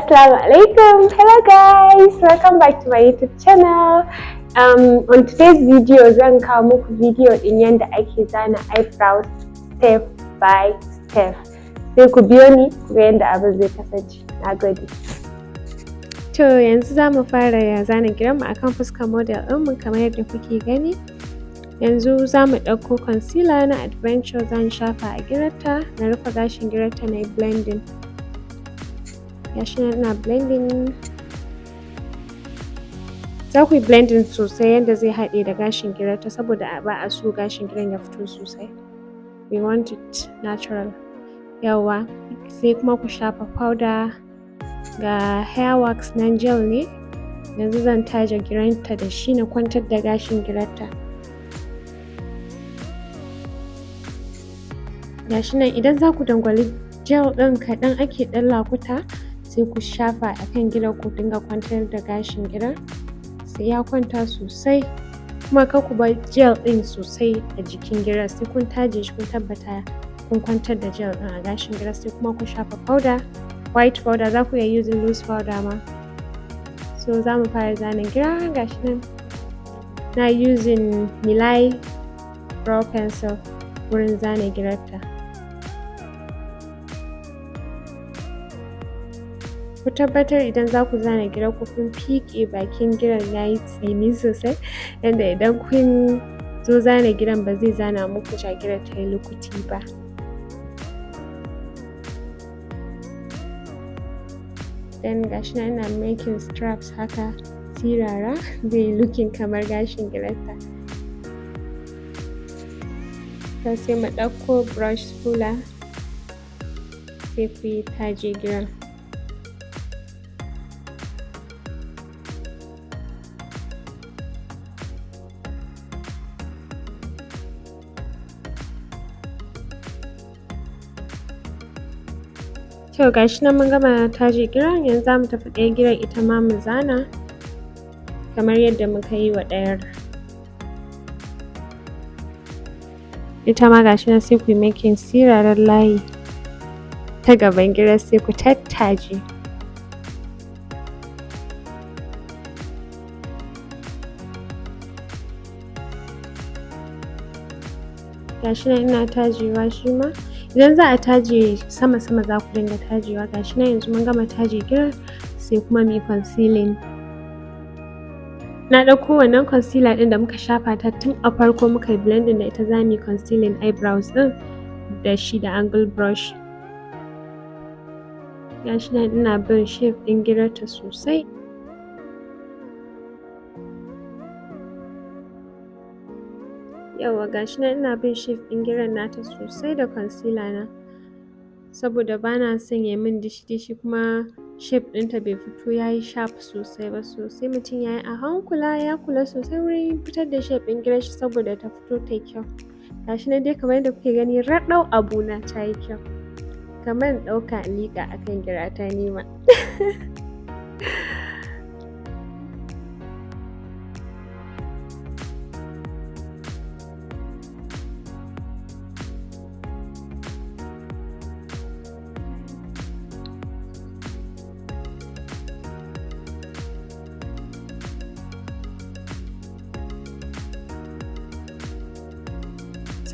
Assalamu alaikum. Hello guys, welcome back to my YouTube channel. On today's video zan kawo muku video din yanda ake zana eyebrows step by step. Sai ku biyo ni ku ga yanda abin zai kasance. Nagode. To yanzu za mu fara zana giranmu akan fuskar model ɗinmu kamar yadda kuke gani. Yanzu za mu ɗauko concealer na Adventure zan shafa a girarta, na rufe gashin girarta na yi blending. Gashi nan ina blending. Za ku yi blending sosai yadda zai haɗe da gashin girarta saboda ba a so gashin giran ya fito sosai. We want it natural. Yawwa, sai kuma ku shafa powder. Ga hair wax nan gel ne. Yanzu zan taje girarta da shi na kwantar da gashin girarta. Gashi nan idan za ku dangwali gel ɗin kaɗan ake ɗan lakuta sai ku shafa a kan gidan ku dinga kwantar da gashin gidan sai ya kwanta sosai, kuma kar ku bar gel ɗin sosai a jikin gidan, sai kun taje shi kun tabbata kun kwantar da gel ɗin a gashin gidan. Sai kuma ku shafa powder, white powder, za ku iya using loose powder ma. So za mu fara zanen gira. Gashi nan na using Milai brow pencil wurin zana girarta. Ku tabbatar idan za ku zana girar ku kun fiƙe bakin giran ya yi tsini sosai, yanda idan kun zo zana giran ba zai zana muku jagirar ta yi lukuti ba. Then gashi nan ina making straps haka sirara zai yi looking kamar gashin girarta. Sai mu ɗauko brush spooler sai ku yi taje giran. To gashi nan mun gama taje giran, yanzu za mu tafi ɗaya giran ita ma mu zana kamar yadda muka yi wa ɗayar. Ita ma gashi nan sai ku yi making siraran layi ta gaban giran sai ku tattaje. Gashi nan ina tajewa shi ma. Idan za a taje sama-sama za ku dinga tajewa. Gashi nan yanzu mun gama taje girar sai kuma mu yi concealing. Na ɗauko wannan concealer ɗin da muka shafa ta tun a farko muka yi blending da ita za mu yi concealing eyebrows ɗin da shi da angle brush. Gashi nan ina bin shape ɗin girarta sosai. Yawwa gashi nan ina bin shape ɗin giran nata sosai da concealer na saboda bana son ya min dishi-dishi kuma shape ɗinta bai fito ya yi sharp sosai ba. Sosai mutum ya yi a hankula, ya kula sosai wurin fitar da shape ɗin girar shi saboda ta fito ta yi kyau. Gashi nan dai kamar yadda kuke gani raɗau abuna ta yi kyau. Kamar in ɗauka in liƙa a kan girata ni ma.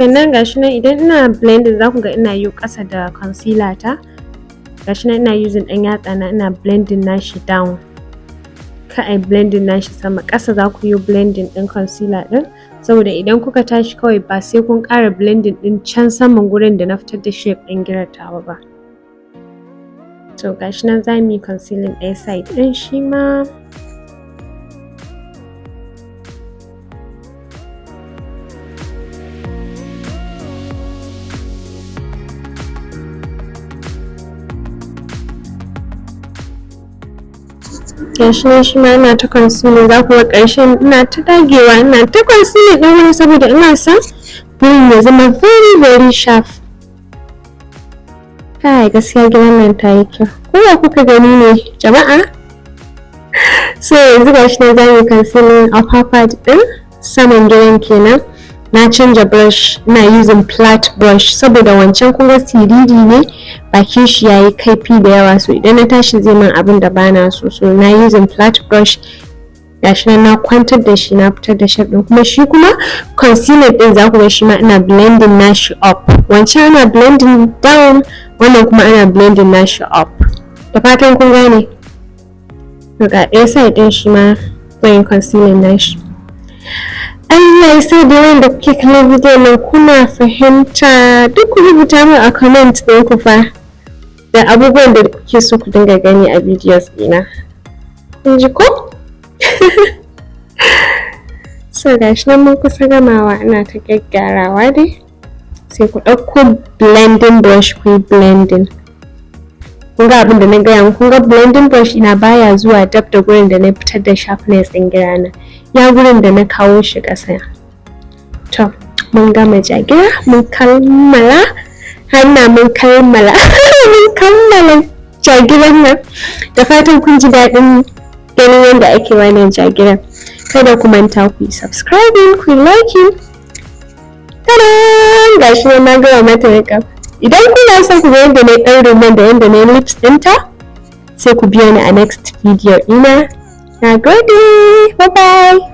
Sannan gashi nan idan ina blending za ku ga ina yi ƙasa da concealer ta. Gashi nan ina using ɗan yatsa na ina blending nashi down, ka ai blending nashi sama. Ƙasa za ku yi blending ɗin concealer ɗin saboda idan kuka tashi kawai ba sai kun ƙara blending ɗin can saman gurin da na fitar da shape ɗin girar tawa ba. To gashi nan za mu yi concealing ɗaya side ɗin shi ma. Gashi nan shi ma ina ta concealing, za ku ga ƙarshen ina ta dagewa ina ta concealing ɗin wurin saboda ina son wurin ya zama very sharp. Kai gaskiya gidan nan ta yi kyau. Ko ya kuka gani ne jama'a? So yanzu gashi nan za mu yi concealing upper part ɗin saman gidan kenan. na canja brush, ina using flat brush saboda wancan kun ga siriri ne, bakin shi yayi kaifi da yawa, so idan na tashi zai min abin da bana so, so na using flat brush. Gashi nan na kwantar da shi na fitar da shape din, kuma shi kuma concealer din za ku ga shi ma ina blending nashi up, wancan ana blending down, wannan kuma ana blending nashi up. Da fatan kun gane. Ga ɗaya side din shi ma zan yi concealer nashi. Allah ya sa da wanda kuke kallon video nan kuna fahimta, duk ku rubuta min a comment ɗin ku fa da abubuwan da kuke so ku dinga gani a videos ɗina. Kun ji ko? So gashi nan mun kusa gamawa, ina ta gyaggyarawa dai, sai ku ɗauko blending brush ku yi blending. Kun ga abin da na gaya muku, kun ga blending brush ina baya zuwa dab da gurin da na fitar da sharpness ɗin gira na, ya gurin da na kawo shi ƙasa. To mun gama Jagira, mun kammala hanna, mun kammala mun kammala Jagiran nan. Da fatan kun ji daɗin ganin yadda ake wannan Jagiran. Kada ku manta ku yi subscribing, ku yi liking. Tada! Gashi nan na gama mata makeup. Idan kuna son ku ga yadda na ɗaure man da yadda na lips ɗinta, sai ku biyo ni a next video ina. Na gode! Bye bye!